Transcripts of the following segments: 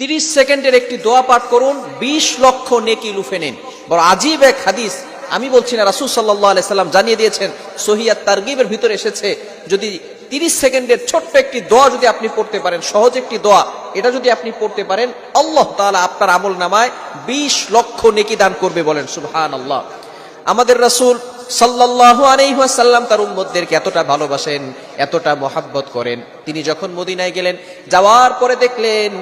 30 সেকেন্ডের একটি দোয়া পাঠ করুন, 20 লক্ষ নেকি লুফে নেন। বড় আজীব এক হাদিস, আমি বলছি না, রাসূল সাল্লাল্লাহু আলাইহি সাল্লাম জানিয়ে দিয়েছেন, সহিহ আত-তারগিবের ভিতরে এসেছে, যদি 30 সেকেন্ডের ছোট্ট একটি দোয়া যদি আপনি পড়তে পারেন, সহজ একটি দোয়া, এটা যদি আপনি পড়তে পারেন, আল্লাহ তাআলা আপনার আমল নামায় 20 লক্ষ নেকি দান করবে। বলেন সুবহানাল্লাহ। আমাদের রাসূল সাল্লাল্লাহু আলাইহি ওয়াসাল্লাম তার উম্মতদেরকে এতটা ভালোবাসেন, এতটা মহাব্বত করেন, তিনি যখন মদিনায় গেলেন, যাওয়ার পরে দেখলেন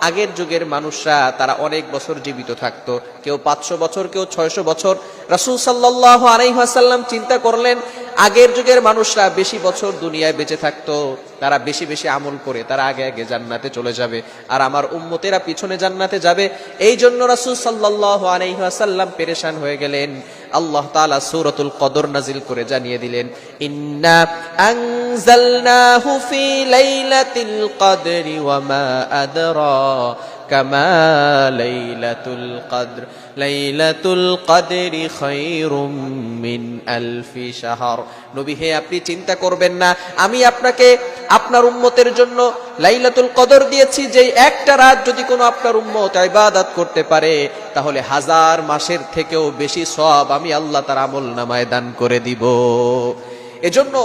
আগের যুগের মানুষরা তারা অনেক বছর জীবিত থাকতো, কেউ 500 বছর, কেউ 600 বছর। রাসূল সাল্লাল্লাহু আলাইহি ওয়াসাল্লাম চিন্তা করলেন, আগের যুগের মানুষরা বেশি বছর দুনিয়ায় বেঁচে থাকতো, তারা বেশি বেশি আমল করে তারা আগে আগে জান্নাতে চলে যাবে, আর আমার উম্মতেরা পিছনে জান্নাতে যাবে। এই জন্য রাসূল সাল্লাল্লাহু আলাইহি ওয়াসাল্লাম পেরেশান হয়ে গেলেন। আল্লাহ তাআলা সূরাতুল কদর নাজিল করে জানিয়ে দিলেন, ইন্না আনজালনাহু ফি লাইলাতিল কদরি ওয়া মা আদরাকা মা লাইলাতুল কদর লাইলাতুল কদরি খায়রুম মিন আলফি শাহর। নবী হে, আপনি চিন্তা করবেন না, আমি আপনাকে আপনার উম্মতের জন্য লাইলাতুল কদর দিয়েছি, যে একটা রাত যদি কোনো আপনার উম্মত ইবাদত করতে পারে, তাহলে 1000 মাসের থেকেও বেশি সওয়াব আমি আল্লাহ তার আমল নামায় দান করে দিব। এজন্য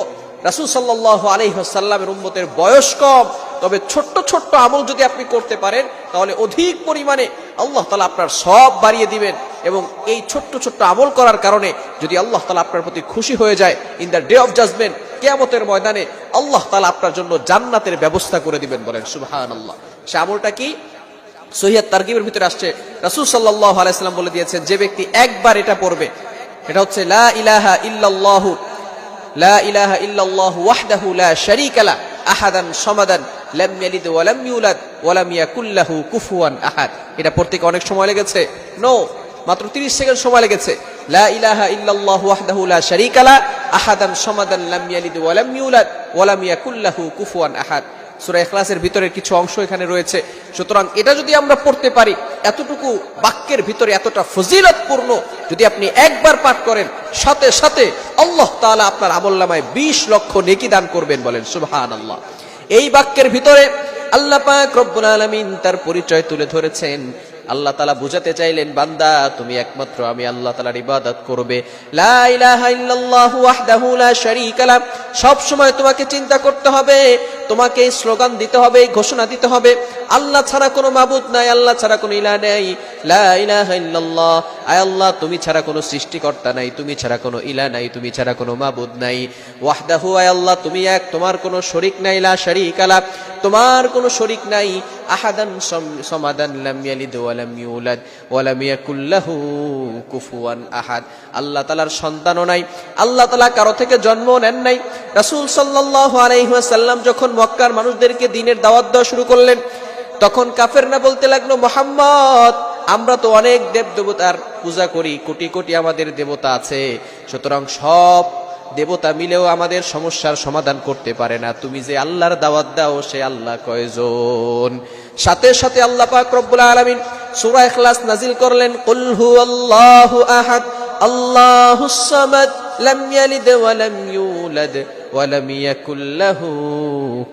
রাসূল সাল্লাল্লাহু আলাইহি ওয়াসাল্লামের উম্মতের বয়স কম, তবে ছোট্ট ছোট্ট আমল যদি আপনি করতে পারেন, তাহলে অধিক পরিমাণে আল্লাহ তাআলা আপনার সওয়াব বাড়িয়ে দিবেন। এবং এই ছোট্ট ছোট্ট আমল করার কারণে যদি আল্লাহ তাআলা আপনার প্রতি খুশি হয়ে যায়, in the day of judgment, কিয়ামতের ময়দানে আল্লাহ তাআলা আপনার জন্য জান্নাতের ব্যবস্থা করে দিবেন। বলেন সুবহানাল্লাহ। সে আমলটা কি? সহিহ আত-তারগিবের ভিতরে আসছে, রাসূল সাল্লাল্লাহু আলাইহি ওয়াসাল্লাম বলে দিয়েছেন, যে ব্যক্তি একবার এটা পড়বে, এটা হচ্ছে লা ইলাহা ইল্লাল্লাহু লা ইলাহা ইল্লাল্লাহু ওয়াহদাহু লা শারীকা লা আহাদান সামাদান লাম ইয়ালিদ ওয়া লাম ইউলাদ ওয়া লাম ইয়াকুল লাহু কুফুয়ান আহাদ। এটা পড়তে কি অনেক সময় লেগেছে? নো, মাত্র 30 সেকেন্ড সময় লেগেছে। লা ইলাহা ইল্লাল্লাহু ওয়াহদাহু লা শারীকা লা আহাদান সামাদান লাম ইয়ালিদ ওয়া লাম ইউলাদ ওয়া লাম ইয়াকুল লাহু কুফুয়ান আহাদ। সূরা ইখলাসের ভিতরে কিছু অংশ এখানে রয়েছে। সুতরাং এটা যদি আমরা পড়তে পারি, এতটুকু বাক্যের ভিতরে এতটা ফজিলতপূর্ণ যদি আপনি একবার পাঠ করেন, সাথে সাথে আল্লাহ তাআলা আপনার আমলনামায় 20 লক্ষ নেকি দান করবেন। বলেন সুবহানাল্লাহ। এই বাক্যের ভিতরে আল্লাহ পাক রব্বুল আলামিন তার পরিচয় তুলে ধরেছেন। আল্লাহ তাআলা বুঝাতে চাইলেন, বান্দা তুমি একমাত্র আমি আল্লাহ তাআলার ইবাদত করবে। লা ইলাহা ইল্লাল্লাহু ওয়াহদাহু লা শারীকা লা, সব সময় তোমাকে চিন্তা করতে হবে, তোমাকে এই স্লোগান দিতে হবে, এই ঘোষণা দিতে হবে, আল্লাহ ছাড়া কোনো মাবুদ নাই, আল্লাহ ছাড়া কোনো ইলাহ নাই। লা ইলাহা ইল্লাল্লাহ, আয় আল্লাহ তুমি ছাড়া কোনো সৃষ্টিকর্তা নাই, তুমি ছাড়া কোনো ইলাহ নাই, তুমি ছাড়া কোনো মাবুদ নাই। ওয়াহদাহু, আয় আল্লাহ তুমি এক, তোমার কোনো শরীক নাই। লা শারীকা লা, তোমার কোনো শরীক নাই। আহাদান সামাদান লাম ইয়ালিদ ওয়া লাম ইউলাদ ওয়া লাম ইয়াকুল লাহু কুফুয়ান আহাদ। আল্লাহ তাআলার সন্তানও নাই, আল্লাহ তাআলা কারো থেকে জন্ম নেন নাই। রাসূল সাল্লাল্লাহু আলাইহি ওয়াসাল্লাম যখন মক্কার মানুষদেরকে দ্বীনের দাওয়াত দেওয়া শুরু করলেন, তখন কাফেররা বলতে লাগলো, মুহাম্মদ আমরা তো অনেক দেব দেবতার পূজা করি, কোটি কোটি আমাদের দেবতা আছে, সুতরাং সব দেবতা মিলেও আমাদের সমস্যার সমাধান করতে পারে না, তুমি যে আল্লাহর দাওয়াত দাও সে আল্লাহ কয়জন? সাথে সাথে আল্লাহ পাক রব্বুল আলামিন সূরা ইখলাস নাজিল করলেন, কুল হুয়াল্লাহু আহাদ আল্লাহুস সামাদ লাম ইয়ালিদ ওয়া লাম ইউলাদ ওয়া লাম ইয়াকুল লাহু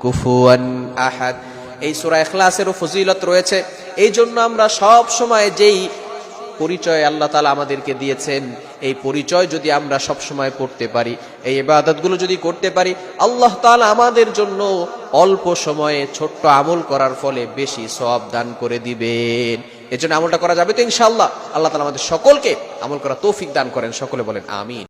কুফুয়ান আহাদ। এই সূরা ইখলাসেরও ফজিলত রয়েছে। এই জন্য আমরা সব সময় যেই পরিচয় আল্লাহ তাআলা আমাদেরকে দিয়েছেন, এই পরিচয় যদি আমরা সব সময় পড়তে পারি, এই ইবাদতগুলো যদি করতে পারি, আল্লাহ তাআলা আমাদের জন্য অল্প সময়ে ছোট্ট আমল করার ফলে বেশি সওয়াব দান করে দিবেন। এজন্য আমলটা করা যাবে তো ইনশাআল্লাহ। আল্লাহ তাআলা আমাদের সকলকে আমল করার তৌফিক দান করেন। সকলে বলেন আমিন।